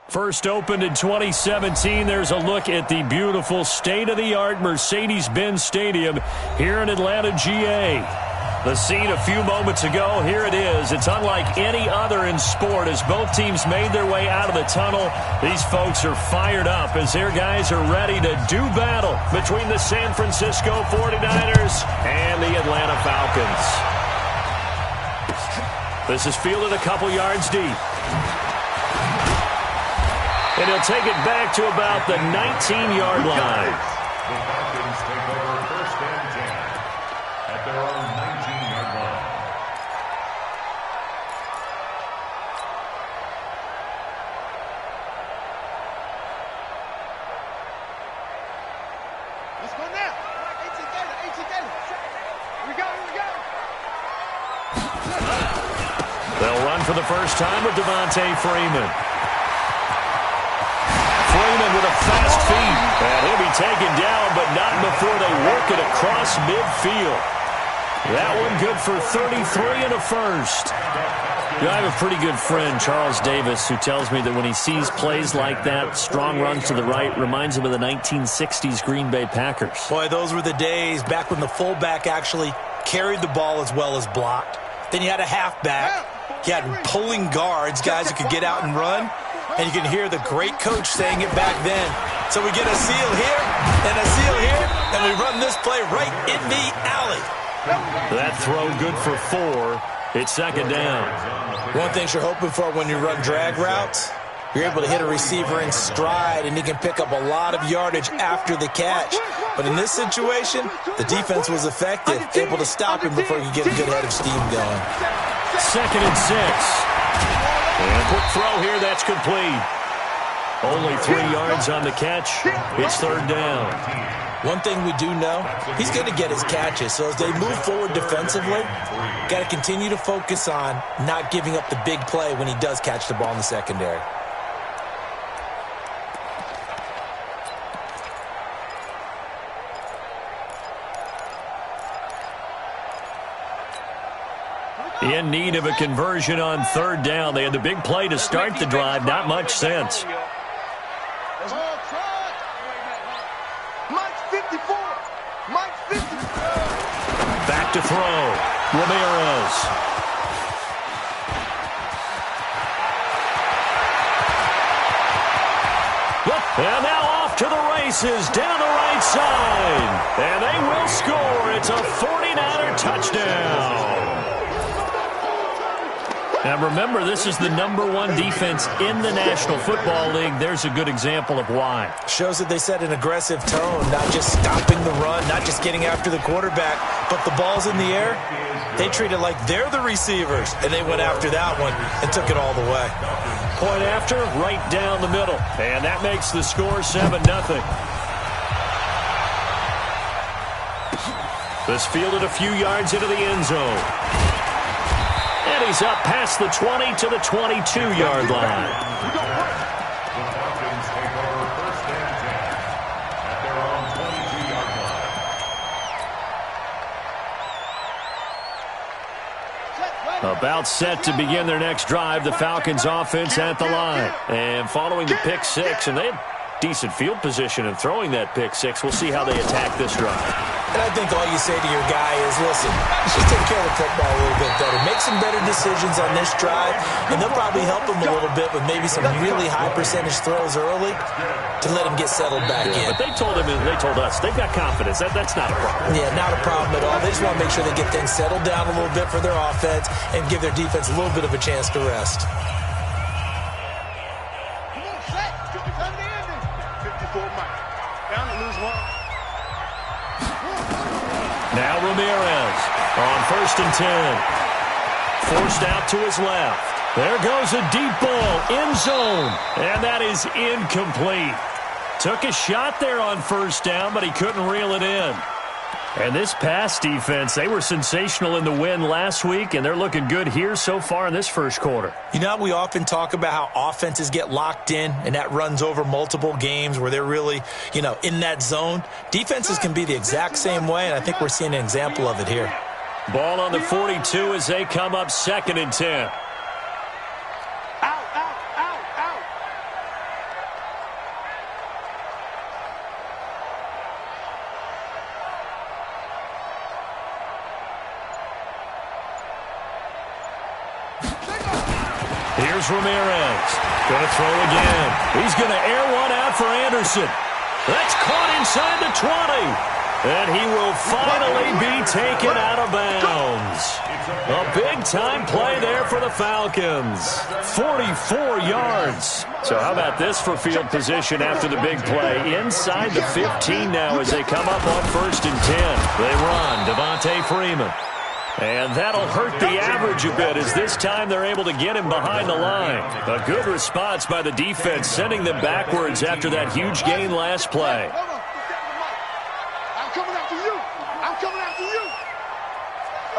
First opened in 2017, there's a look at the beautiful state-of-the-art Mercedes-Benz Stadium here in Atlanta, GA. The scene a few moments ago, here it is. It's unlike any other in sport as both teams made their way out of the tunnel. These folks are fired up as their guys are ready to do battle between the San Francisco 49ers and the Atlanta Falcons. This is fielded a couple yards deep. And he'll take it back to about the 19-yard line. The Falcons take over first and 10 at their own 19-yard line. Let's go now. 18 Gator. Here we go. They'll run for the first time with Devontae Freeman. Freeman with a fast feet. And he'll be taken down, but not before they work it across midfield. That one good for 33 and a first. You know, I have a pretty good friend, Charles Davis, who tells me that when he sees plays like that, strong runs to the right, reminds him of the 1960s Green Bay Packers. Boy, those were the days back when the fullback actually carried the ball as well as blocked. Then you had a halfback. You had pulling guards, guys who could get out and run. And you can hear the great coach saying it back then. So we get a seal here and a seal here, and we run this play right in the alley. That throw good for 4. It's second down. One thing you're hoping for when you run drag routes, you're able to hit a receiver in stride, and he can pick up a lot of yardage after the catch. But in this situation, the defense was effective, able to stop him before you get a good head of steam going. Second and 6. And quick throw here, that's complete. Only 3 yards on the catch. It's third down. One thing we do know, he's going to get his catches. So as they move forward defensively, got to continue to focus on not giving up the big play when he does catch the ball in the secondary. In need of a conversion on third down. They had the big play to start the drive. Not much sense. Back to throw. Ramirez. And now off to the races down the right side. And they will score. It's a 49er touchdown. Now remember, this is the #1 defense in the National Football League. There's a good example of why. Shows that they set an aggressive tone, not just stopping the run, not just getting after the quarterback, but the ball's in the air. They treat it like they're the receivers, and they went after that one and took it all the way. Point after, right down the middle. And that makes the score 7-0. This fielded a few yards into the end zone. And he's up past the 20 to the 22-yard line. The Falcons take over first and 10 at their own 22-yard line. About set to begin their next drive, the Falcons offense at the line. And following the pick 6, and they have decent field position in throwing that pick 6. We'll see how they attack this drive. And I think all you say to your guy is, listen, just take care of the football a little bit better. Make some better decisions on this drive, and they'll probably help him a little bit with maybe some really high percentage throws early to let him get settled back in. But they told him, and they told us, they've got confidence. That's not a problem. Yeah, not a problem at all. They just want to make sure they get things settled down a little bit for their offense and give their defense a little bit of a chance to rest. Come on, set. Come to the ending. 54 Mike. Down to lose 1. Now Ramirez on first and 10. Forced out to his left. There goes a deep ball, end zone. And that is incomplete. Took a shot there on first down, but he couldn't reel it in. And this pass defense, they were sensational in the win last week, and they're looking good here so far in this first quarter. You know, we often talk about how offenses get locked in, and that runs over multiple games where they're really, in that zone. Defenses can be the exact same way, and I think we're seeing an example of it here. Ball on the 42 as they come up second and 10. Here's Ramirez. Going to throw again. He's going to air one out for Anderson. That's caught inside the 20. And he will finally be taken out of bounds. A big-time play there for the Falcons. 44 yards. So how about this for field position after the big play? Inside the 15 now as they come up on 1st and 10. They run. Devontae Freeman. And that'll hurt the average a bit as this time they're able to get him behind the line. A good response by the defense, sending them backwards after that huge gain last play. I'm coming after you. I'm coming after you.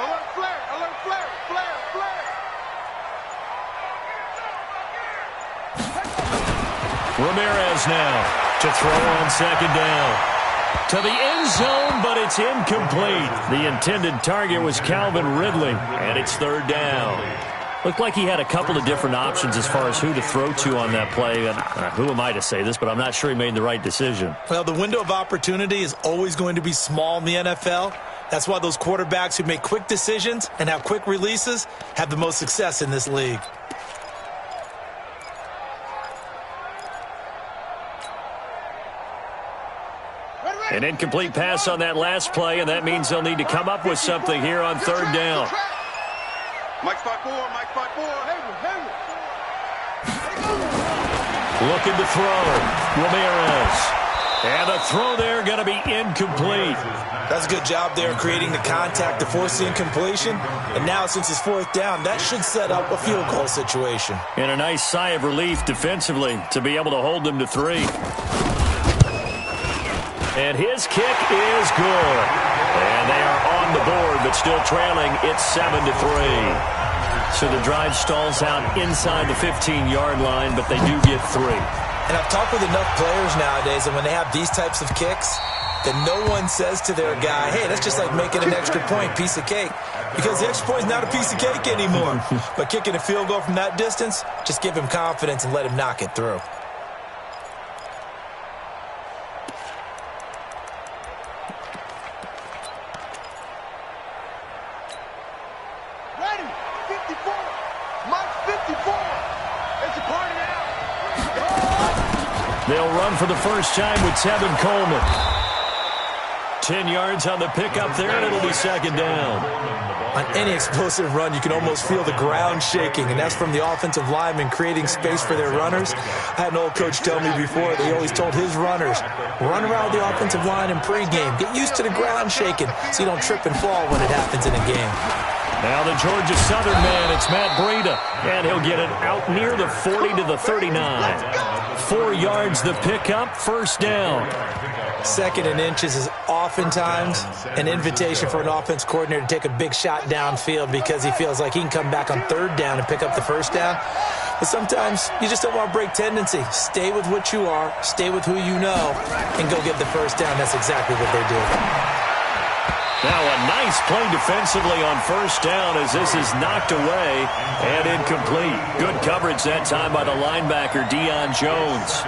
Alert flare. Alert flare. Flare. Flare. Ramirez now to throw on 2nd down. To the end zone, but it's incomplete. The intended target was Calvin Ridley, and it's 3rd down. Looked like he had a couple of different options as far as who to throw to on that play. And who am I to say this, but I'm not sure he made the right decision. Well, the window of opportunity is always going to be small in the NFL. That's why those quarterbacks who make quick decisions and have quick releases have the most success in this league. An incomplete pass on that last play, and that means they'll need to come up with something here on 3rd down. Mike spot 4. Mike spot 4. Looking to throw. Ramirez. And the throw there going to be incomplete. That's a good job there creating the contact to force the incompletion. And now since it's 4th down, that should set up a field goal situation. And a nice sigh of relief defensively to be able to hold them to 3. And his kick is good. And they are on the board, but still trailing. It's 7-3. So the drive stalls out inside the 15-yard line, but they do get 3. And I've talked with enough players nowadays, and when they have these types of kicks, that no one says to their guy, hey, that's just like making an extra point, piece of cake. Because the extra point is not a piece of cake anymore. But kicking a field goal from that distance, just give him confidence and let him knock it through. They'll run for the first time with Tevin Coleman. 10 yards on the pickup there, and it'll be 2nd down. On any explosive run, you can almost feel the ground shaking, and that's from the offensive linemen creating space for their runners. I had an old coach tell me before that he always told his runners, run around the offensive line in pregame. Get used to the ground shaking so you don't trip and fall when it happens in a game. Now the Georgia Southern man, it's Matt Breida, and he'll get it out near the 40 to the 39. 4 yards the pickup, 1st down. 2nd and inches is oftentimes an invitation for an offense coordinator to take a big shot downfield because he feels like he can come back on 3rd down and pick up the 1st down. But sometimes you just don't want to break tendency. Stay with what you are, stay with who you know, and go get the 1st down. That's exactly what they did. Now a nice play defensively on 1st down as this is knocked away and incomplete. Good coverage that time by the linebacker, Deion Jones.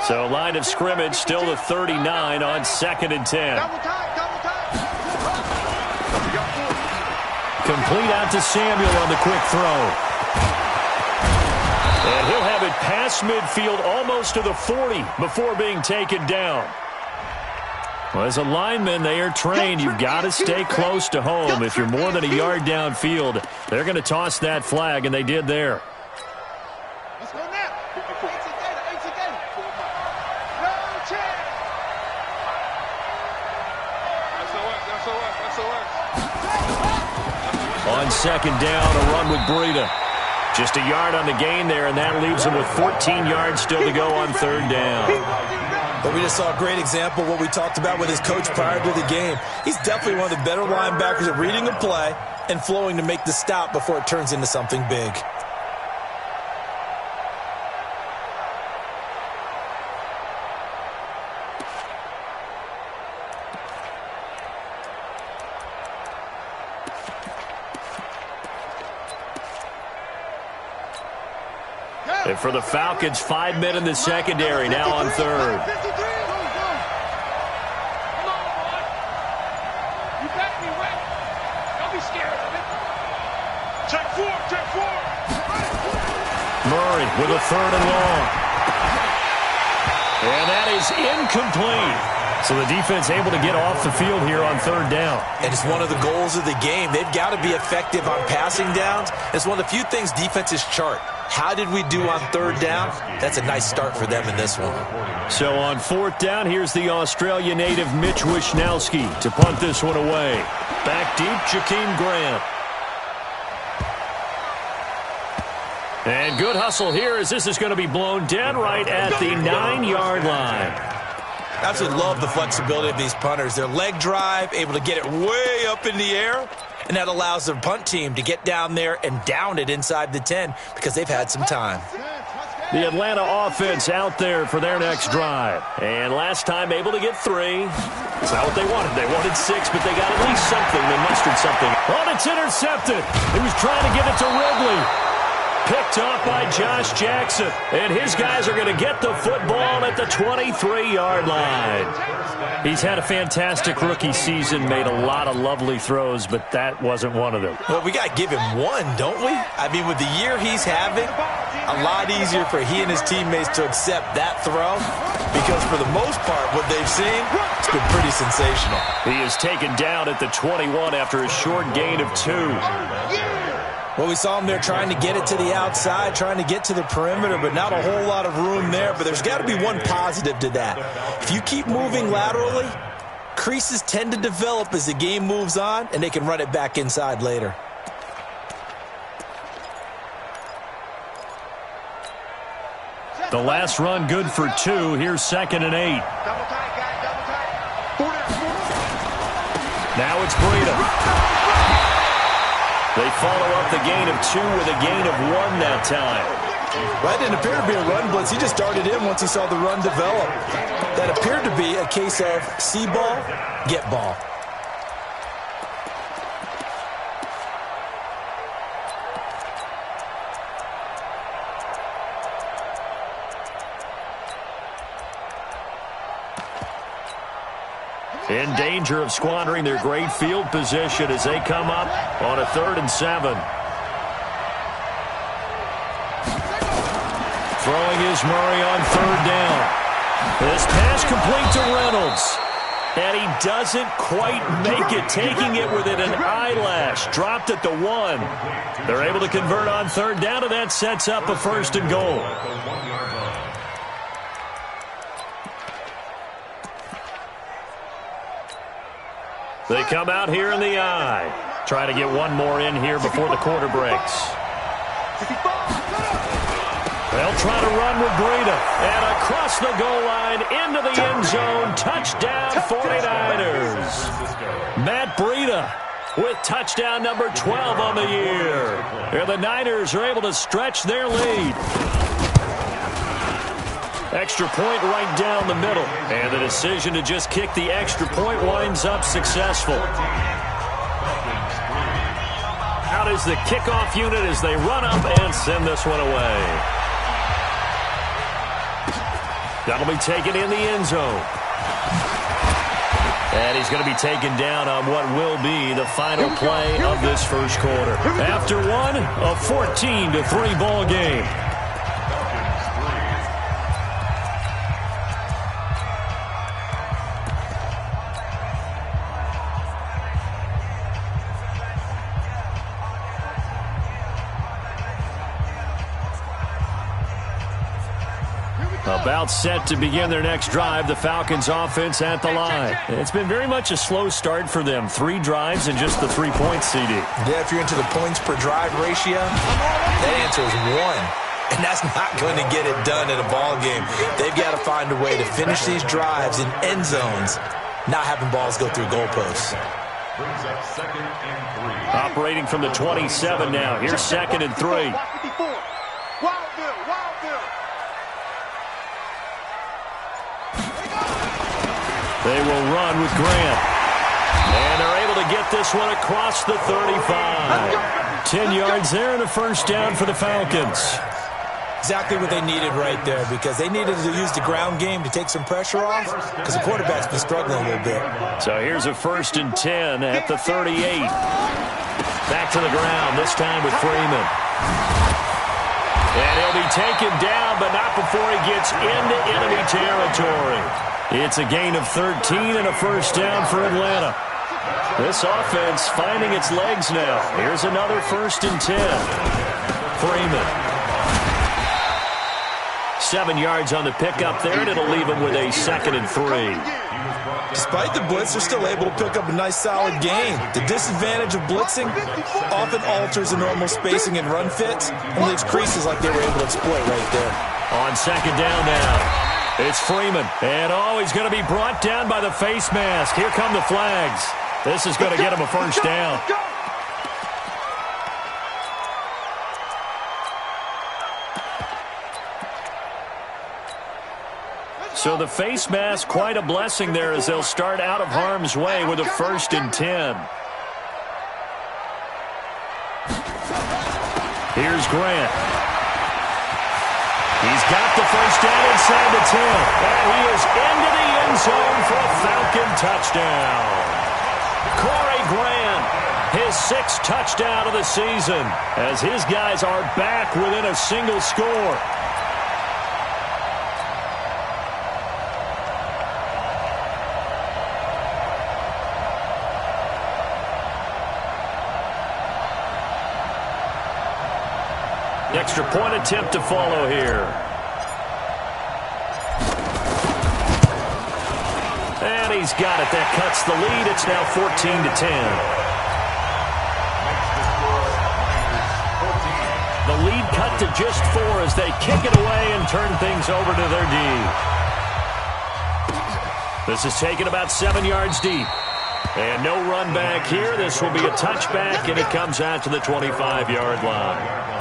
So line of scrimmage still the 39 on 2nd and 10. Complete out to Samuel on the quick throw. And he'll have it past midfield almost to the 40 before being taken down. Well, as a lineman, they are trained. You've got to stay close to home. If you're more than a yard downfield, they're going to toss that flag, and they did there. On 2nd down, a run with Breida. Just a yard on the gain there, and that leaves him with 14 yards still to go on 3rd down. But we just saw a great example of what we talked about with his coach prior to the game. He's definitely one of the better linebackers at reading a play and flowing to make the stop before it turns into something big. And for the Falcons, 5 men in the secondary now on third. Murray with a third and long. And that is incomplete. So the defense able to get off the field here on third down. And it's one of the goals of the game. They've got to be effective on passing downs. It's one of the few things defenses chart. How did we do on third down? That's a nice start for them in this one. So on fourth down, here's the Australia native Mitch Wishnowski to punt this one away. Back deep, Jakeem Grant. And good hustle here as this is going to be blown dead right at the 9-yard line. I absolutely love the flexibility of these punters. Their leg drive, able to get it way up in the air, and that allows the punt team to get down there and down it inside the 10 because they've had some time. The Atlanta offense out there for their next drive. And last time able to get 3. It's not what they wanted. They wanted 6, but they got at least something. They mustered something. Oh, it's intercepted. He was trying to get it to Ridley. Picked off by Josh Jackson. And his guys are going to get the football at the 23-yard line. He's had a fantastic rookie season, made a lot of lovely throws, but that wasn't one of them. Well, we got to give him one, don't we? I mean, with the year he's having, a lot easier for he and his teammates to accept that throw because for the most part, what they've seen, it's been pretty sensational. He is taken down at the 21 after a short gain of 2. Well, we saw him there trying to get it to the outside, trying to get to the perimeter, but not a whole lot of room there. But there's got to be one positive to that. If you keep moving laterally, creases tend to develop as the game moves on, and they can run it back inside later. The last run good for 2. Here's 2nd and 8. Now it's Breida. They follow up the gain of 2 with a gain of 1 that time. Well, that didn't appear to be a run blitz. He just darted in once he saw the run develop. That appeared to be a case of see ball, get ball. In danger of squandering their great field position as they come up on a 3rd and 7. Throwing is Murray on 3rd down. This pass complete to Reynolds. And he doesn't quite make it, taking it within an eyelash. Dropped at the 1. They're able to convert on 3rd down, and that sets up a 1st and goal. They come out here in the eye. Try to get one more in here before the quarter breaks. They'll try to run with Breida. And across the goal line into the end zone. Touchdown 49ers. Matt Breida with touchdown number 12 on the year. And the Niners are able to stretch their lead. Extra point right down the middle. And the decision to just kick the extra point winds up successful. Out is the kickoff unit as they run up and send this one away. That'll be taken in the end zone. And he's going to be taken down on what will be the final play of this first quarter. After one, a 14-3 ball game. About set to begin their next drive, the Falcons offense at the line. It's been very much a slow start for them. 3 drives and just the 3 points, CD. Yeah, if you're into the points per drive ratio, that answer is 1. And that's not going to get it done in a ball game. They've got to find a way to finish these drives in end zones, not having balls go through goalposts. Brings up 2nd and 3. Operating from the 27 now. Here's 2nd and 3. They will run with Grant. And they're able to get this one across the 35. 10 yards there and a 1st down for the Falcons. Exactly what they needed right there, because they needed to use the ground game to take some pressure off, because the quarterback's been struggling a little bit. So here's a 1st and 10 at the 38. Back to the ground, this time with Freeman. And he'll be taken down, but not before he gets into enemy territory. It's a gain of 13 and a 1st down for Atlanta. This offense finding its legs now. Here's another 1st and 10. Freeman. 7 yards on the pickup there, and it'll leave him with a 2nd and 3. Despite the blitz, they're still able to pick up a nice, solid gain. The disadvantage of blitzing often alters the normal spacing and run fits and leaves creases like they were able to exploit right there. On 2nd down now, it's Freeman. And, he's going to be brought down by the face mask. Here come the flags. This is going to get him a 1st down. So the face mask, quite a blessing there as they'll start out of harm's way with a 1st and 10. Here's Grant. He's got the 1st down inside the 10. And he is into the end zone for a Falcon touchdown. Corey Grant, his 6th touchdown of the season, as his guys are back within a single score. Extra point attempt to follow here. And he's got it. That cuts the lead. It's now 14 to 10. The lead cut to just 4 as they kick it away and turn things over to their D. This is taken about 7 yards deep. And no run back here. This will be a touchback, and it comes out to the 25-yard line.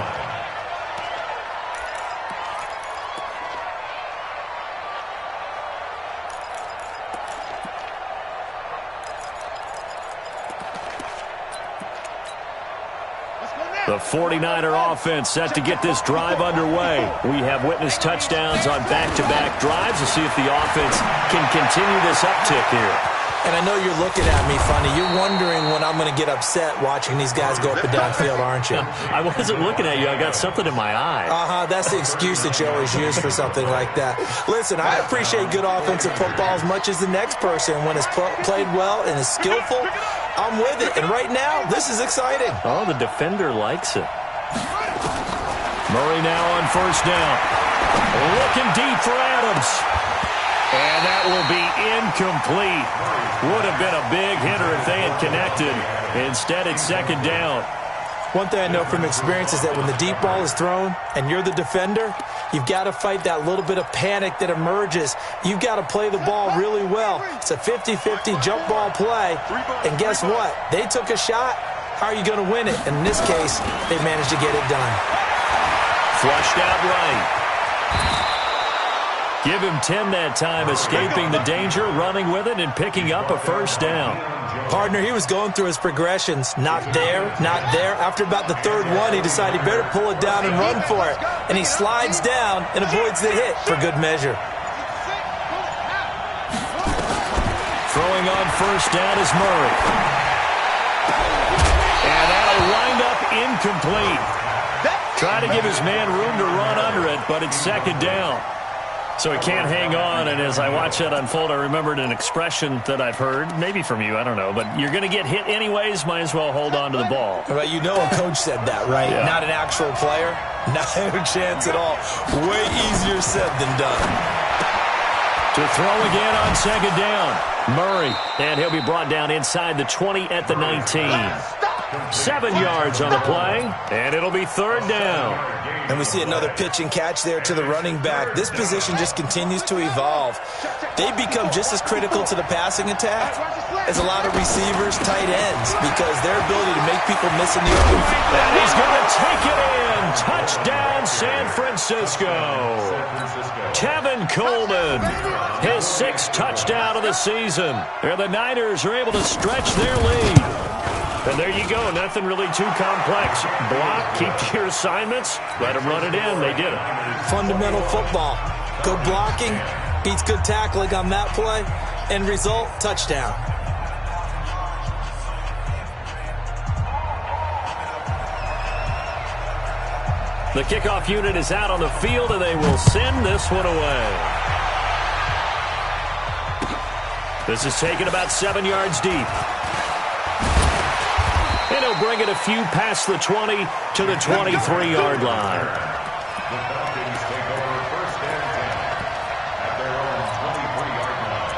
The 49er offense set to get this drive underway. We have witnessed touchdowns on back-to-back drives to see if the offense can continue this uptick here. And I know you're looking at me funny. You're wondering when I'm going to get upset watching these guys go up and down field, aren't you? I wasn't looking at you. I got something in my eye. That's the excuse that you always use for something like that. Listen, I appreciate good offensive football as much as the next person. When it's played well and is skillful, I'm with it. And right now, this is exciting. Oh, the defender likes it. Murray now on 1st down. Looking deep for Adams. And that will be incomplete. Would have been a big hitter if they had connected. Instead, it's 2nd down. One thing I know from experience is that when the deep ball is thrown and you're the defender, you've got to fight that little bit of panic that emerges. You've got to play the ball really well. It's a 50-50 jump ball play. And guess what? They took a shot. How are you going to win it? And in this case, they managed to get it done. Flushed out right. Give him 10 that time, escaping the danger, running with it, and picking up a 1st down. Partner, he was going through his progressions. Not there, not there. After about the 3rd one, he decided he better pull it down and run for it. And he slides down and avoids the hit for good measure. Throwing on 1st down is Murray. And that'll wind up incomplete. Try to give his man room to run under it, but it's 2nd down. So he can't hang on, and as I watch that unfold, I remembered an expression that I've heard, maybe from you, I don't know, but you're going to get hit anyways, might as well hold on to the ball. Well, you know a coach said that, right? Yeah. Not an actual player. Not a chance at all. Way easier said than done. To throw again on 2nd down. Murray, and he'll be brought down inside the 20 at the 19. 7 yards on the play, and it'll be 3rd down. And we see another pitch and catch there to the running back. This position just continues to evolve. They become just as critical to the passing attack as a lot of receivers, tight ends, because their ability to make people miss in the open. And he's going to take it in. Touchdown, San Francisco. Tevin Coleman, his 6th touchdown of the season. And the Niners are able to stretch their lead. And there you go. Nothing really too complex. Block, keep to your assignments, let them run it in. They did it. Fundamental football. Good blocking beats good tackling on that play. End result, touchdown. The kickoff unit is out on the field, and they will send this one away. This is taken about 7 yards deep. And he'll bring it a few past the 20 to the 23-yard line. The Falcons take over first and 10 at their own 23-yard line.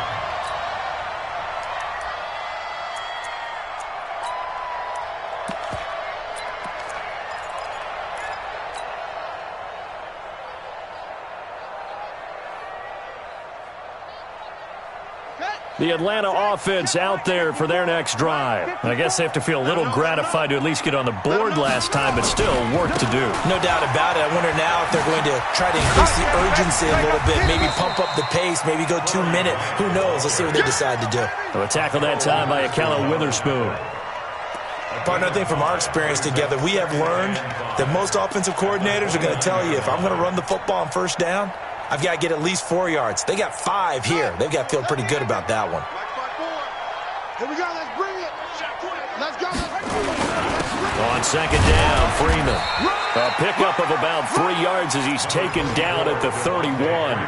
The Atlanta offense out there for their next drive. I guess they have to feel a little gratified to at least get on the board last time, but still work to do. No doubt about it. I wonder now if they're going to try to increase the urgency a little bit, maybe pump up the pace, maybe go 2 minute. Who knows? Let's see what they decide to do. A tackle that time by Akello Witherspoon. Partner, I think from our experience together, we have learned that most offensive coordinators are going to tell you, if I'm going to run the football on first down, I've got to get at least 4 yards. They got 5 here. They've got to feel pretty good about that one. Here we go. Let's bring it. Let's go. On second down, Freeman. A pickup of about 3 yards as he's taken down at the 31.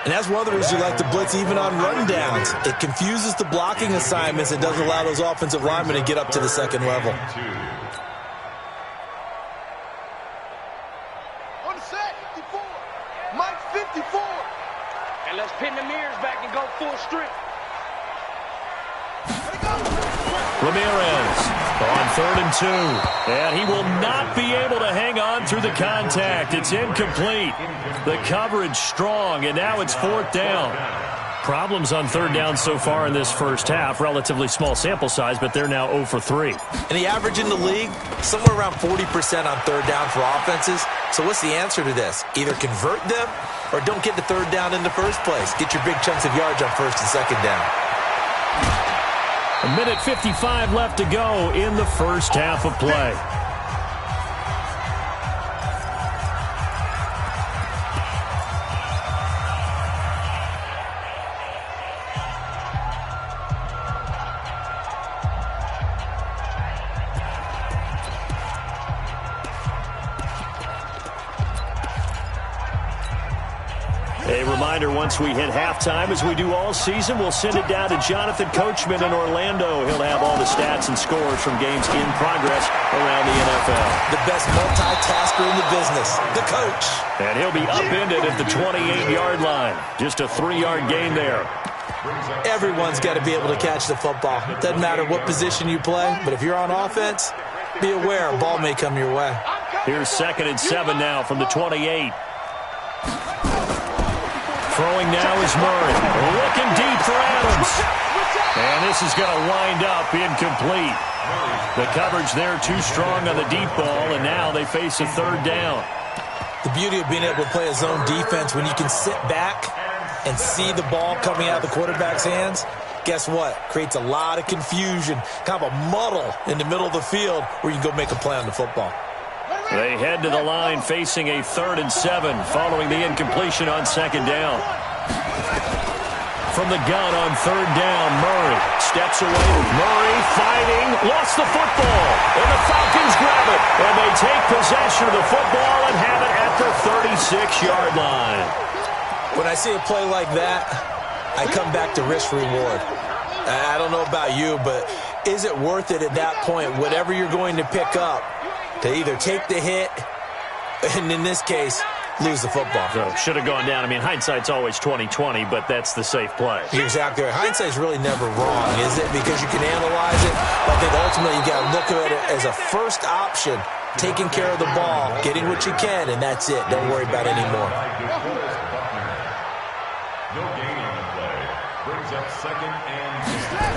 And that's one of the reasons you like to blitz even on run downs. It confuses the blocking assignments and doesn't allow those offensive linemen to get up to the second level. On the set, 54. Mike 54. And let's pin the mirrors back and go full strip. Ramirez on 3rd and 2. And he will not be able to hang on through the contact. It's incomplete. The coverage strong, and now it's 4th down. Problems on 3rd down so far in this first half. Relatively small sample size, but they're now 0 for 3. And the average in the league, somewhere around 40% on 3rd down for offenses. So what's the answer to this? Either convert them or don't get the 3rd down in the first place. Get your big chunks of yards on 1st and 2nd down. A minute 55 left to go in the first half of play. A reminder, once we hit halftime, as we do all season, we'll send it down to Jonathan Coachman in Orlando. He'll have all the stats and scores from games in progress around the NFL. The best multitasker in the business, the coach. And he'll be upended at the 28-yard line. Just a 3-yard gain there. Everyone's got to be able to catch the football. Doesn't matter what position you play, but if you're on offense, be aware a ball may come your way. Here's 2nd and 7 now from the 28. Throwing now is Murray. Looking deep for Adams. And this is going to wind up incomplete. The coverage there too strong on the deep ball, and now they face a 3rd down. The beauty of being able to play a zone defense when you can sit back and see the ball coming out of the quarterback's hands, guess what? Creates a lot of confusion, kind of a muddle in the middle of the field where you can go make a play on the football. They head to the line facing a 3rd and 7 following the incompletion on 2nd down. From the gun on 3rd down, Murray steps away. Murray fighting, lost the football, and the Falcons grab it. And they take possession of the football and have it at the 36-yard line. When I see a play like that, I come back to risk-reward. I don't know about you, but is it worth it at that point, whatever you're going to pick up, to either take the hit, and in this case, lose the football? So should have gone down. I mean, hindsight's always 20/20, but that's the safe play. You're exactly right. Hindsight's really never wrong, is it? Because you can analyze it. But I think ultimately you got to look at it as a first option, taking care of the ball, getting what you can, and that's it. Don't worry about it anymore. No gain on the play. Brings up 2nd and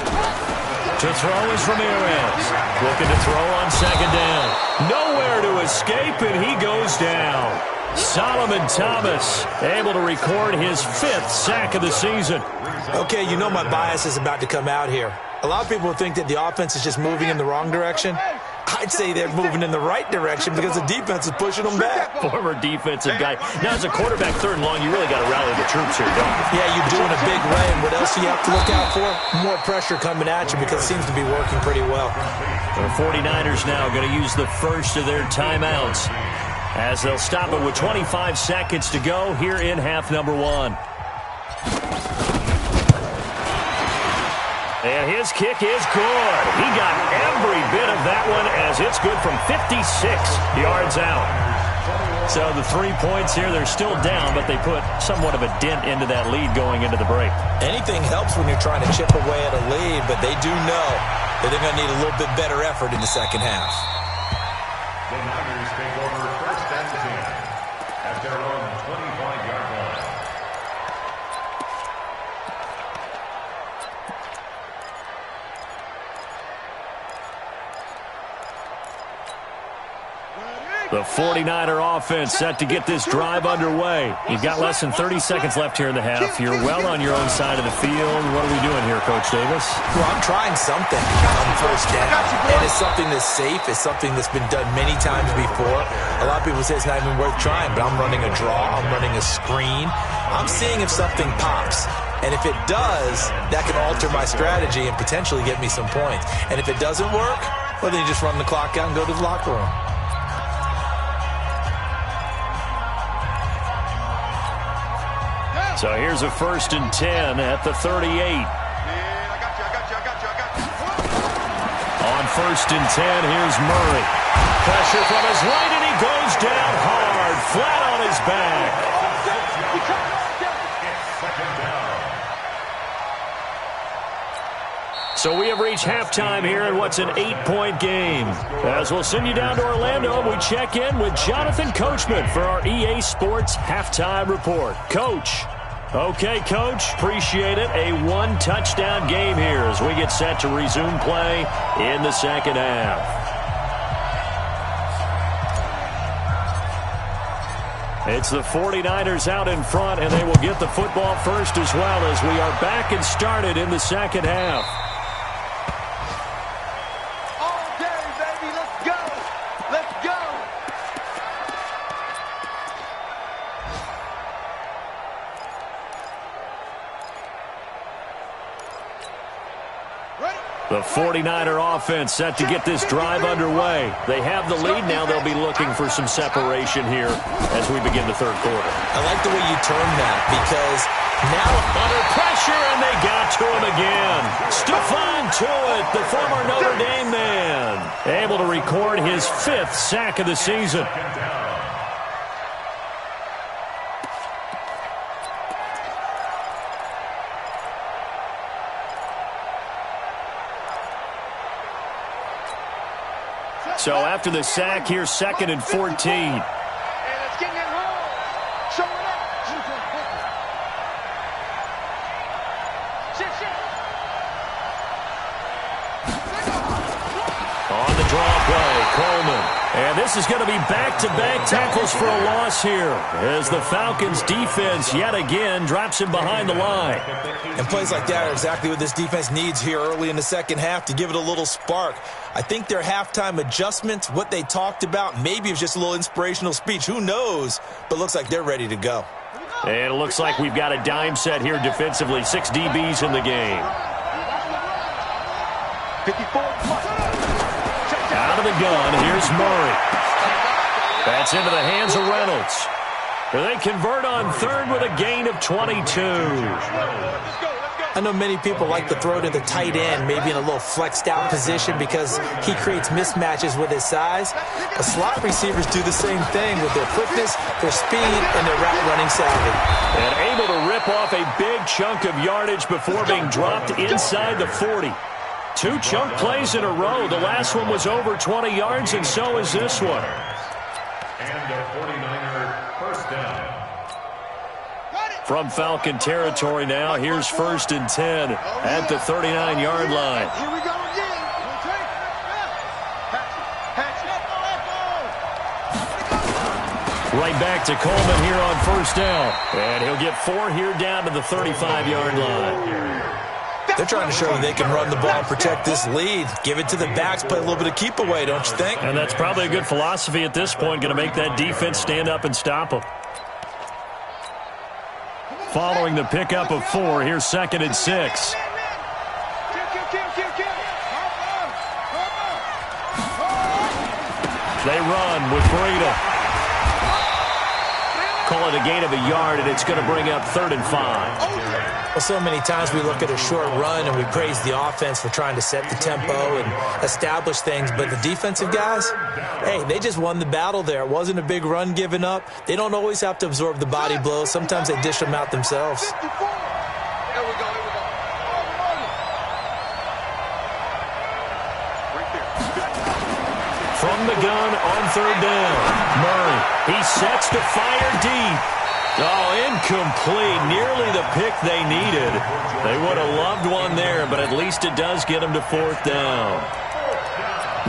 10. To throw is Ramirez. Looking to throw on 2nd down. Nowhere to escape, and he goes down. Solomon Thomas able to record his 5th sack of the season. Okay, you know my bias is about to come out here. A lot of people think that the offense is just moving in the wrong direction. I'd say they're moving in the right direction because the defense is pushing them back. Former defensive guy. Now, as a quarterback, 3rd and long, you really got to rally the troops here, don't you? Yeah, you're doing a big run. What else do you have to look out for? More pressure coming at you because it seems to be working pretty well. The 49ers now going to use the first of their timeouts as they'll stop it with 25 seconds to go here in half number 1. And his kick is good. He got every bit of that one as it's good from 56 yards out. So the 3 points here, they're still down, but they put somewhat of a dent into that lead going into the break. Anything helps when you're trying to chip away at a lead, but they do know that they're going to need a little bit better effort in the second half. The Niners take over 1st and 10 at their own 25-yard line. The 49er offense set to get this drive underway. You've got less than 30 seconds left here in the half. You're well on your own side of the field. What are we doing here, Coach Davis? Well, I'm trying something on 1st down. And it's something that's safe. It's something that's been done many times before. A lot of people say it's not even worth trying, but I'm running a draw. I'm running a screen. I'm seeing if something pops. And if it does, that can alter my strategy and potentially get me some points. And if it doesn't work, well, then you just run the clock out and go to the locker room. So here's a 1st and 10 at the 38. I got you. On 1st and 10, here's Murray. Pressure from his right, and he goes down hard, flat on his back. So we have reached halftime here in what's an 8-point game. As we'll send you down to Orlando, and we check in with Jonathan Coachman for our EA Sports Halftime Report. Coach. Okay, Coach, appreciate it. A 1-touchdown game here as we get set to resume play in the second half. It's the 49ers out in front, and they will get the football first as well as we are back and started in the second half. All day, baby. Let's go. Let's go. The 49er offense set to get this drive underway. They have the lead. Now they'll be looking for some separation here as we begin the 3rd quarter. I like the way you term that because now under pressure, and they got to him again. Stephon Tuitt, the former Notre Dame man, able to record his 5th sack of the season. So after the sack, here's 2nd and 14. And it's getting it home. Show it up. Shit. On the draw play, Coleman. And this is going to be back-to-back tackles for a loss here as the Falcons' defense yet again drops him behind the line. And plays like that are exactly what this defense needs here early in the second half to give it a little spark. I think their halftime adjustments, what they talked about, maybe it was just a little inspirational speech. Who knows? But looks like they're ready to go. And it looks like we've got a dime set here defensively. 6 DBs in the game. 54. Out of the gun, here's Murray. That's into the hands of Reynolds. They convert on 3rd with a gain of 22. I know many people like to throw to the tight end, maybe in a little flexed out position because he creates mismatches with his size. But slot receivers do the same thing with their quickness, their speed, and their route running savvy. And able to rip off a big chunk of yardage before being dropped inside the 40. 2 chunk plays in a row. The last one was over 20 yards, and so is this one. And a 49er 1st down. From Falcon territory now, here's 1st and 10 at the 39-yard line. Here we go again. Right back to Coleman here on 1st down. And he'll get 4 here down to the 35-yard line. They're trying to show that they can run the ball and protect this lead. Give it to the backs, play a little bit of keep away, don't you think? And that's probably a good philosophy at this point, going to make that defense stand up and stop them. Following the pickup of 4, here's 2nd and 6. They run with Breida. Call it a gain of a yard, and it's going to bring up 3rd and 5. Well, so many times we look at a short run and we praise the offense for trying to set the tempo and establish things, but the defensive guys, hey, they just won the battle there. It wasn't a big run given up. They don't always have to absorb the body blows. Sometimes they dish them out themselves. From the gun on 3rd down. Murray, he sets to fire deep. Oh, incomplete. Nearly the pick they needed. They would have loved one there, but at least it does get them to 4th down.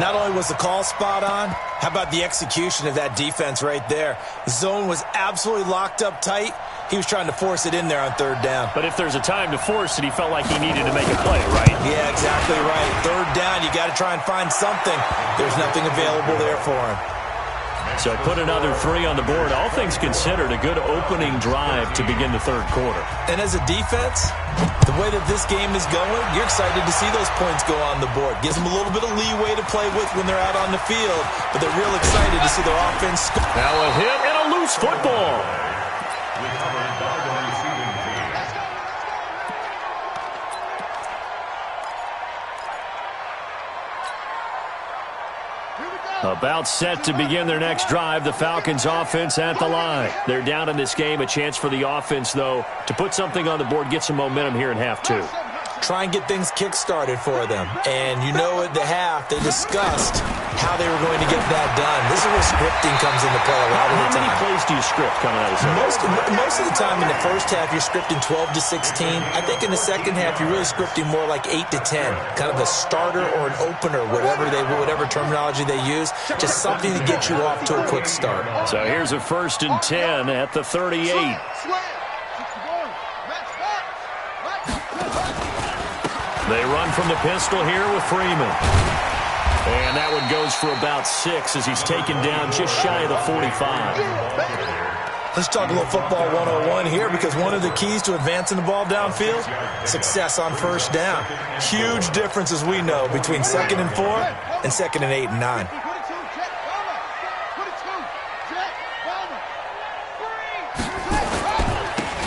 Not only was the call spot on, how about the execution of that defense right there? The zone was absolutely locked up tight. He was trying to force it in there on 3rd down. But if there's a time to force it, he felt like he needed to make a play, right? Yeah, exactly right. 3rd down, you got to try and find something. There's nothing available there for him. So put another 3 on the board. All things considered, a good opening drive to begin the 3rd quarter. And as a defense, the way that this game is going, you're excited to see those points go on the board. Gives them a little bit of leeway to play with when they're out on the field, but they're real excited to see their offense score. Now a hit and a loose football. Recovered by the receiving team. About set to begin their next drive, the Falcons offense at the line. They're down in this game. A chance for the offense, though, to put something on the board, get some momentum here in half 2. Try and get things kick-started for them. And you know at the half, they discussed how they were going to get that done. This is where scripting comes into play a lot of the time. How many plays do you script coming out of second? Most of the time in the first half, you're scripting 12 to 16. I think in the second half, you're really scripting more like 8 to 10. Kind of a starter or an opener, whatever terminology they use. Just something to get you off to a quick start. So here's a 1st and 10 at the 38. They run from the pistol here with Freeman. And that one goes for about 6 as he's taken down just shy of the 45. Let's talk a little football 101 here, because one of the keys to advancing the ball downfield, success on 1st down. Huge difference, as we know, between 2nd and 4 and 2nd and 8 and 9.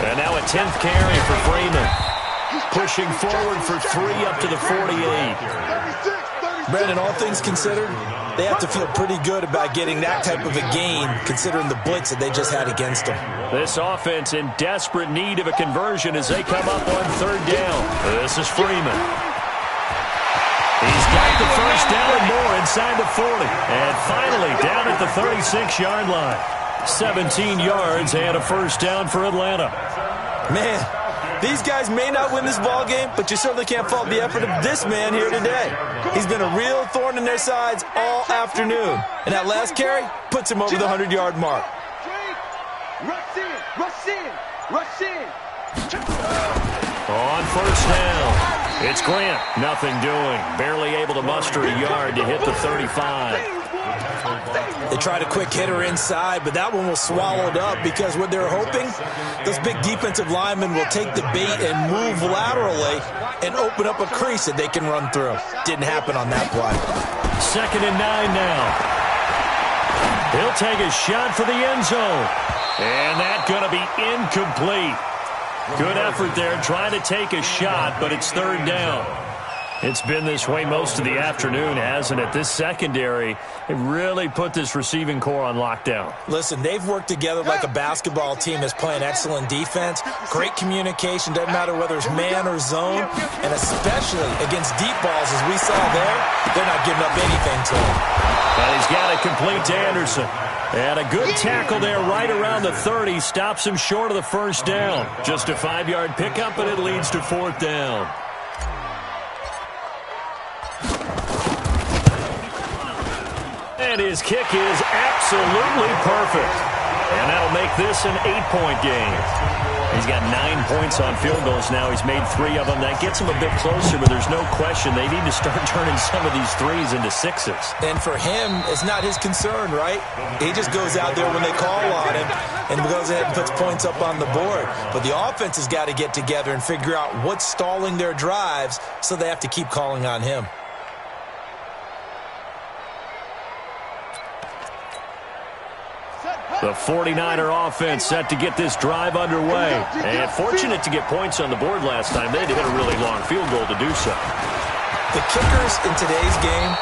And now a 10th carry for Freeman. Pushing forward for 3 up to the 48. Brandon, all things considered, they have to feel pretty good about getting that type of a gain, considering the blitz that they just had against them. This offense in desperate need of a conversion as they come up on 3rd down. This is Freeman. He's got the 1st down and more inside the 40. And finally down at the 36-yard line. 17 yards and a 1st down for Atlanta. Man, these guys may not win this ball game, but you certainly can't fault the effort of this man here today. He's been a real thorn in their sides all afternoon. And that last carry puts him over the 100-yard mark. Rush in, rush in, rush in. On 1st down, it's Grant. Nothing doing. Barely able to muster a yard to hit the 35. They tried a quick hitter inside, but that one was swallowed up because what they're hoping, those big defensive linemen will take the bait and move laterally and open up a crease that they can run through. Didn't happen on that play. 2nd and 9 now. He'll take a shot for the end zone. And that's going to be incomplete. Good effort there, trying to take a shot, but it's 3rd down. It's been this way most of the afternoon, hasn't it? This secondary, it really put this receiving core on lockdown. Listen, they've worked together like a basketball team that's playing excellent defense. Great communication, doesn't matter whether it's man or zone. And especially against deep balls, as we saw there, they're not giving up anything to him. And he's got it complete to Anderson. And a good tackle there right around the 30. Stops him short of the 1st down. Just a 5-yard pickup, and it leads to 4th down. And his kick is absolutely perfect. And that'll make this an 8-point game. He's got 9 points on field goals now. He's made 3 of them. That gets him a bit closer, but there's no question they need to start turning some of these threes into sixes. And for him, it's not his concern, right? He just goes out there when they call on him and goes ahead and puts points up on the board. But the offense has got to get together and figure out what's stalling their drives, so they have to keep calling on him. The 49er offense set to get this drive underway. And fortunate to get points on the board last time. They had to hit a really long field goal to do so. The kickers in today's game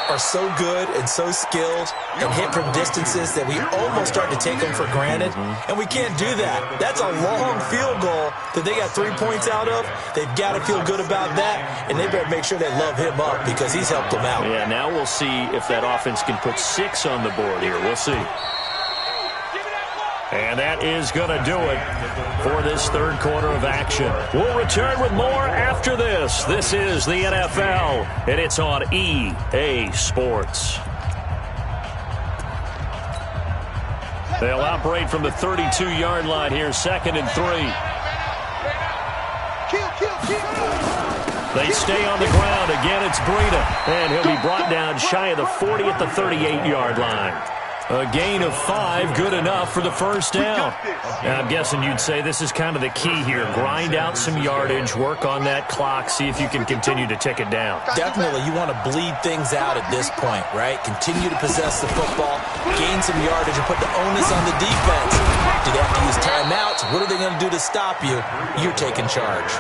are so good and so skilled and hit from distances that we almost start to take them for granted. And we can't do that. That's a long field goal that they got 3 points out of. They've got to feel good about that, and they better make sure they love him up because he's helped them out. Yeah, now we'll see if that offense can put 6 on the board here. We'll see. And that is going to do it for this third quarter of action. We'll return with more after this. This is the NFL, and it's on EA Sports. They'll operate from the 32-yard line here, 2nd and 3. They stay on the ground. Again, it's Breida, and he'll be brought down shy of the 40 at the 38-yard line. A gain of 5, good enough for the first down. Now, I'm guessing you'd say this is kind of the key here. Grind out some yardage, work on that clock, see if you can continue to tick it down. Definitely, you want to bleed things out at this point, right? Continue to possess the football, gain some yardage, and put the onus on the defense. Do they have to use timeouts? What are they going to do to stop you? You're taking charge.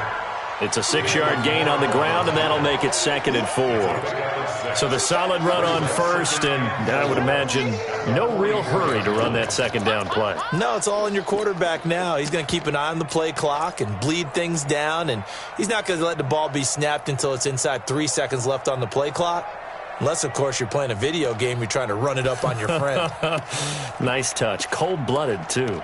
It's a 6-yard gain on the ground, and that'll make it 2nd and 4. So the solid run on first, and I would imagine no real hurry to run that second down play. No, it's all in your quarterback now. He's going to keep an eye on the play clock and bleed things down, and he's not going to let the ball be snapped until it's inside 3 seconds left on the play clock. Unless, of course, you're playing a video game, you're trying to run it up on your friend. Nice touch. Cold-blooded, too.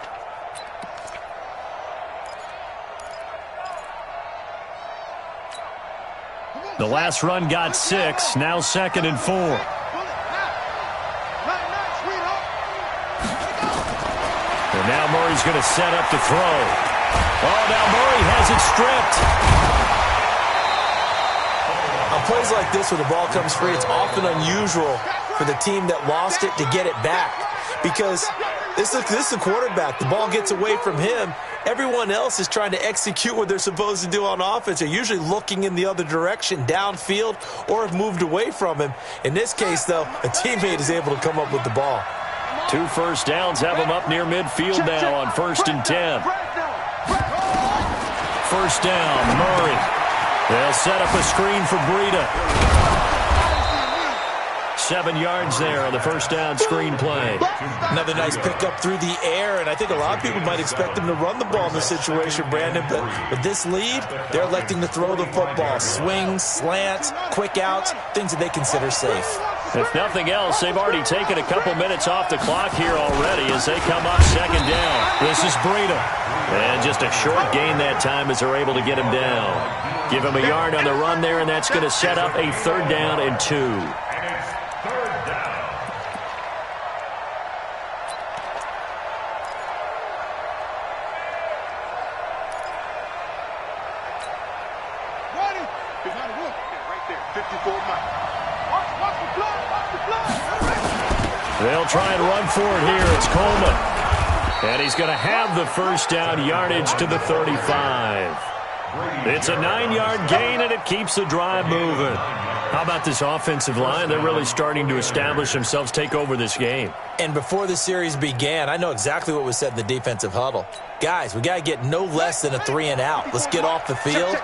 The last run got 6, now 2nd and 4. And now Murray's going to set up to throw. Oh, now Murray has it stripped. On plays like this where the ball comes free, it's often unusual for the team that lost it to get it back. Because this is the quarterback. The ball gets away from him. Everyone else is trying to execute what they're supposed to do on offense. They're usually looking in the other direction, downfield, or have moved away from him. In this case, though, a teammate is able to come up with the ball. 2 first downs have them up near midfield now on 1st and 10. First down, Murray. They'll set up a screen for Breida. 7 yards there on the first down screen play. Another nice pickup through the air, and I think a lot of people might expect him to run the ball in this situation, Brandon, but with this lead, they're electing to throw the football. Swings, slants, quick outs, things that they consider safe. If nothing else, they've already taken a couple minutes off the clock here already as they come up 2nd down. This is Breida. And just a short gain that time as they're able to get him down. Give him a yard on the run there, and that's going to set up a 3rd down and 2. They'll try and run for it here. It's Coleman. And he's going to have the first down yardage to the 35. It's a 9-yard gain, and it keeps the drive moving. How about this offensive line? They're really starting to establish themselves, take over this game. And before the series began, I know exactly what was said in the defensive huddle. Guys, we got to get no less than a 3 and out. Let's get off the field.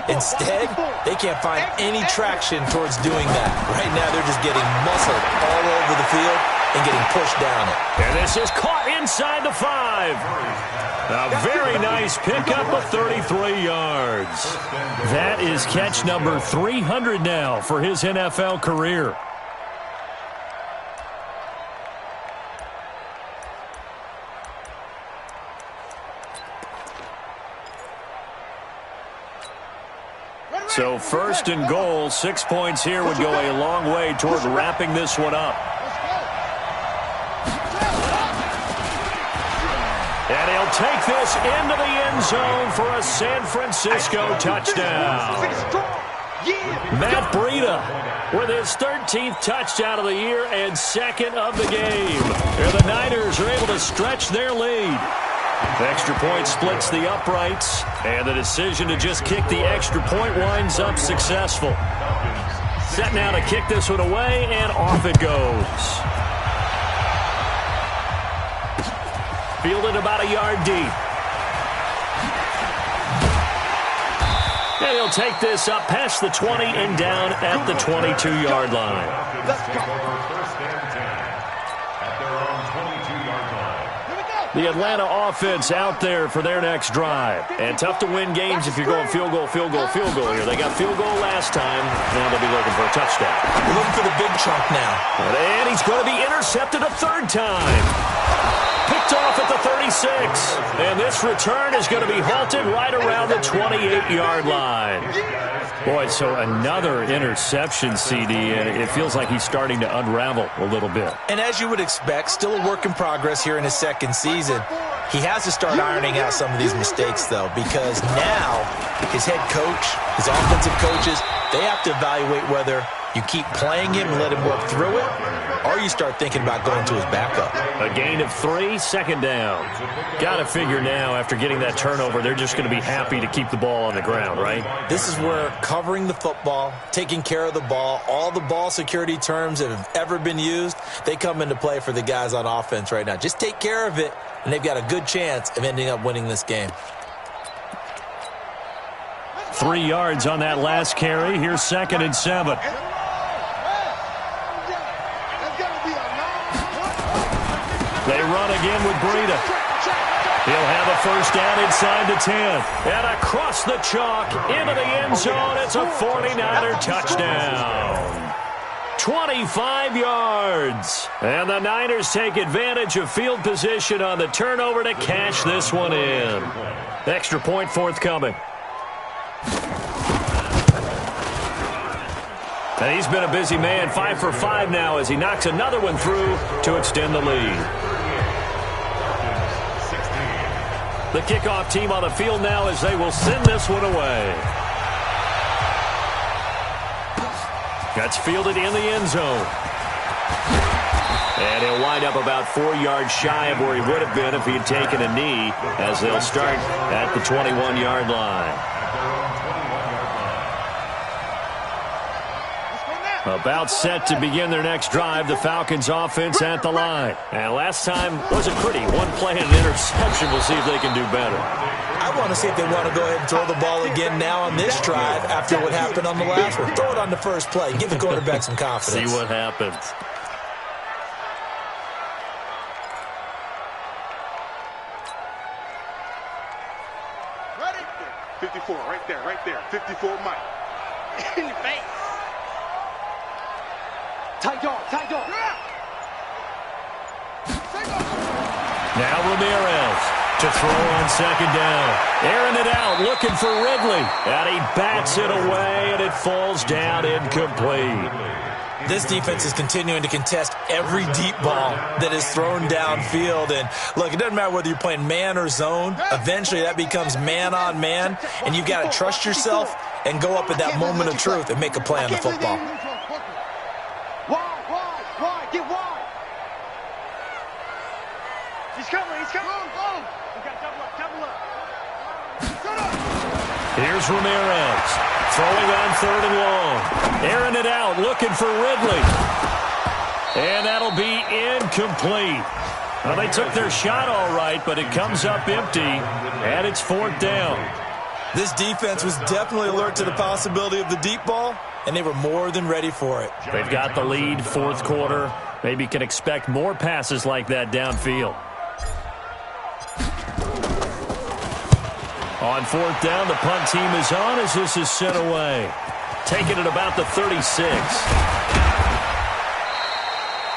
Instead, they can't find any traction towards doing that. Right now, they're just getting muscled all over the field and getting pushed down it. And this is caught inside the 5. A very nice pickup of 33 yards. That is catch number 300 now for his NFL career. So 1st and goal, 6 points here would go a long way toward wrapping this one up. And he'll will take this into the end zone for a San Francisco touchdown. Matt Breida with his 13th touchdown of the year and second of the game. And the Niners are able to stretch their lead. The extra point splits the uprights, and the decision to just kick the extra point winds up successful. Set now to kick this one away, and off it goes. Fielded about a yard deep. And he'll take this up past the 20 and down at the 22-yard line. The Atlanta offense out there for their next drive. And tough to win games if you're going field goal, field goal, field goal here. They got field goal last time. Now they'll be looking for a touchdown. They're looking for the big chunk now. And he's going to be intercepted a third time. Picked off at the 36. And this return is going to be halted right around the 28-yard line. Boy, so another interception, CD, and it feels like he's starting to unravel a little bit. And as you would expect, still a work in progress here in his second season. He has to start ironing out some of these mistakes, though, because now his head coach, his offensive coaches, they have to evaluate whether you keep playing him and let him work through it, or you start thinking about going to his backup. A gain of 3, second down. Got to figure now, after getting that turnover, they're just going to be happy to keep the ball on the ground, right? This is where covering the football, taking care of the ball, all the ball security terms that have ever been used, they come into play for the guys on offense right now. Just take care of it, and they've got a good chance of ending up winning this game. 3 yards on that last carry. Here's 2nd and 7. They run again with Breida. He'll have a first down inside the 10. And across the chalk into the end zone. It's a 49er touchdown. 25 yards. And the Niners take advantage of field position on the turnover to cash this one in. Extra point forthcoming. And he's been a busy man, 5 for 5 now as he knocks another one through to extend the lead. The kickoff team on the field now as they will send this one away. That's fielded in the end zone. And he'll wind up about 4 yards shy of where he would have been if he had taken a knee, as they'll start at the 21-yard line. About set to begin their next drive, the Falcons offense at the line. And last time wasn't pretty. One play and an interception. We'll see if they can do better. I want to see if they want to go ahead and throw the ball again now on this drive after what happened on the last one. Throw it on the first play. Give the quarterback some confidence. See what happens. Ready? 54, right there. 54, Mike. In the face. Tight dog. Now Ramirez to throw on second down. Airing it out, looking for Ridley. And he bats it away, and it falls down incomplete. This defense is continuing to contest every deep ball that is thrown downfield. And, look, it doesn't matter whether you're playing man or zone. Eventually, that becomes man on man, and you've got to trust yourself and go up at that moment of truth and make a play on the football. Wide, get wide. He's coming. We got double up. Here's Ramirez throwing on 3rd and long. Airing it out, looking for Ridley. And that'll be incomplete. Well, they took their shot all right, but it comes up empty, and it's 4th down. This defense was definitely alert to the possibility of the deep ball, and they were more than ready for it. They've got the lead, 4th quarter. Maybe can expect more passes like that downfield. On 4th down, the punt team is on as this is sent away. Taking it about the 36.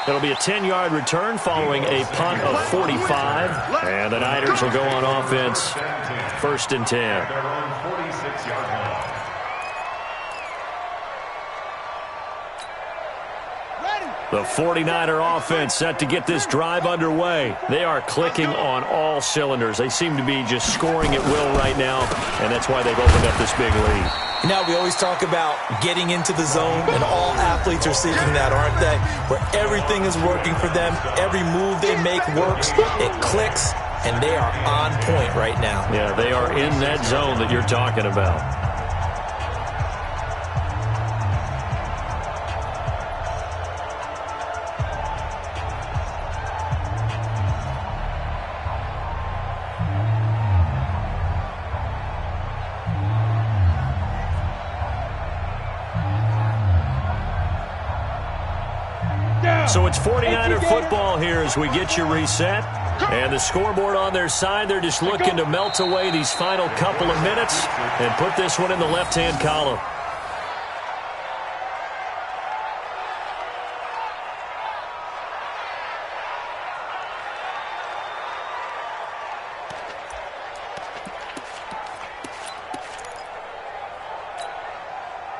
It'll be a 10-yard return following a punt of 45. And the Niners will go on offense, 1st and 10. The 49er offense set to get this drive underway. They are clicking on all cylinders. They seem to be just scoring at will right now, and that's why they've opened up this big lead. Now, we always talk about getting into the zone, and all athletes are seeking that, aren't they? Where everything is working for them. Every move they make works. It clicks, and they are on point right now. Yeah, they are in that zone that you're talking about. So it's 49er football here as we get you reset. And the scoreboard on their side, they're just looking to melt away these final couple of minutes and put this one in the left-hand column.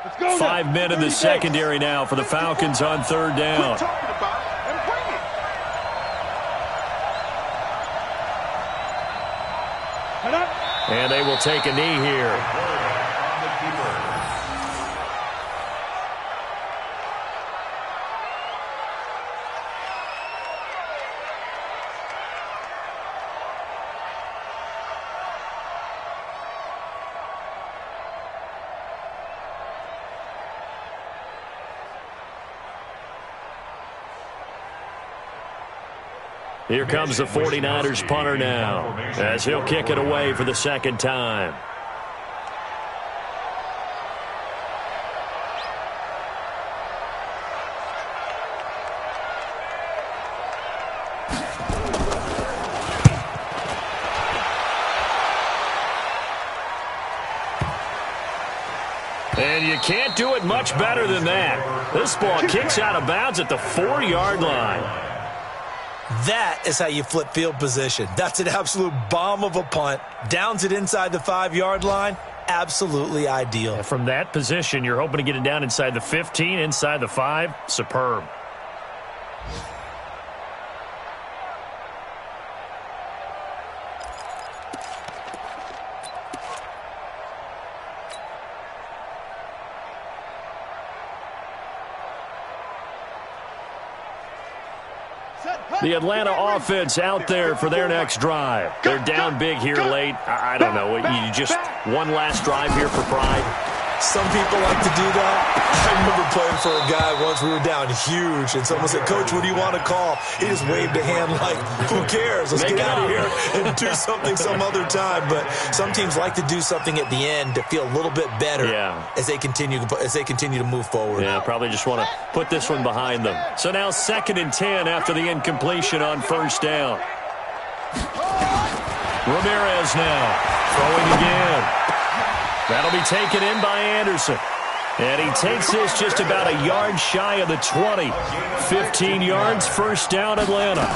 Let's go. 5 men in the secondary now for the Falcons on third down. Quit talking about it and bring it. And they will take a knee here. Here comes the 49ers punter now, as he'll kick it away for the second time. And you can't do it much better than that. This ball kicks out of bounds at the 4-yard line. That is how you flip field position. That's an absolute bomb of a punt. Downs it inside the 5-yard line. Absolutely ideal. From that position, you're hoping to get it down inside the 15, inside the 5. Superb. The Atlanta offense out there for their next drive. They're down big here late. I don't know. You just one last drive here for pride. Some people like to do that. I remember playing for a guy once. We were down huge, and someone said, "Coach, what do you want to call?" He just waved a hand like, "Who cares? Let's get out of here and do something some other time." But some teams like to do something at the end to feel a little bit better as they continue to move forward. Yeah, probably just want to put this one behind them. So now 2nd and 10 after the incompletion on first down. Ramirez now throwing again. That'll be taken in by Anderson. And he takes this just about a yard shy of the 20. 15 yards, first down Atlanta.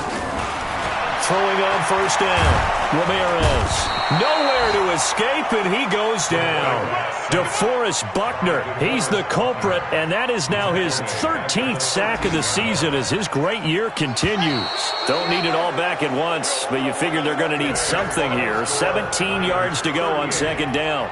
Throwing on first down. Ramirez. Nowhere to escape, and he goes down. DeForest Buckner, he's the culprit, and that is now his 13th sack of the season as his great year continues. Don't need it all back at once, but you figure they're going to need something here. 17 yards to go on second down.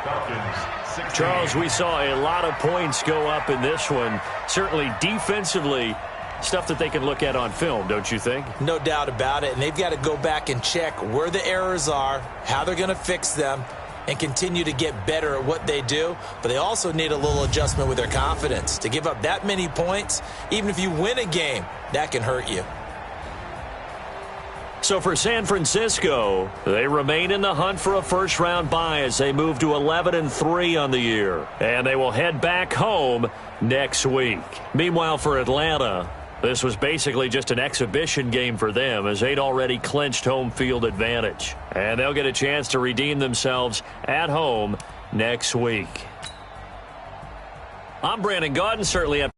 Charles, we saw a lot of points go up in this one. Certainly defensively, stuff that they can look at on film, don't you think? No doubt about it, and they've got to go back and check where the errors are, how they're going to fix them, and continue to get better at what they do. But they also need a little adjustment with their confidence. To give up that many points, even if you win a game, that can hurt you. So for San Francisco, they remain in the hunt for a first-round bye as they move to 11-3 on the year. And they will head back home next week. Meanwhile, for Atlanta, this was basically just an exhibition game for them as they'd already clinched home field advantage. And they'll get a chance to redeem themselves at home next week. I'm Brandon Gaudin, certainly up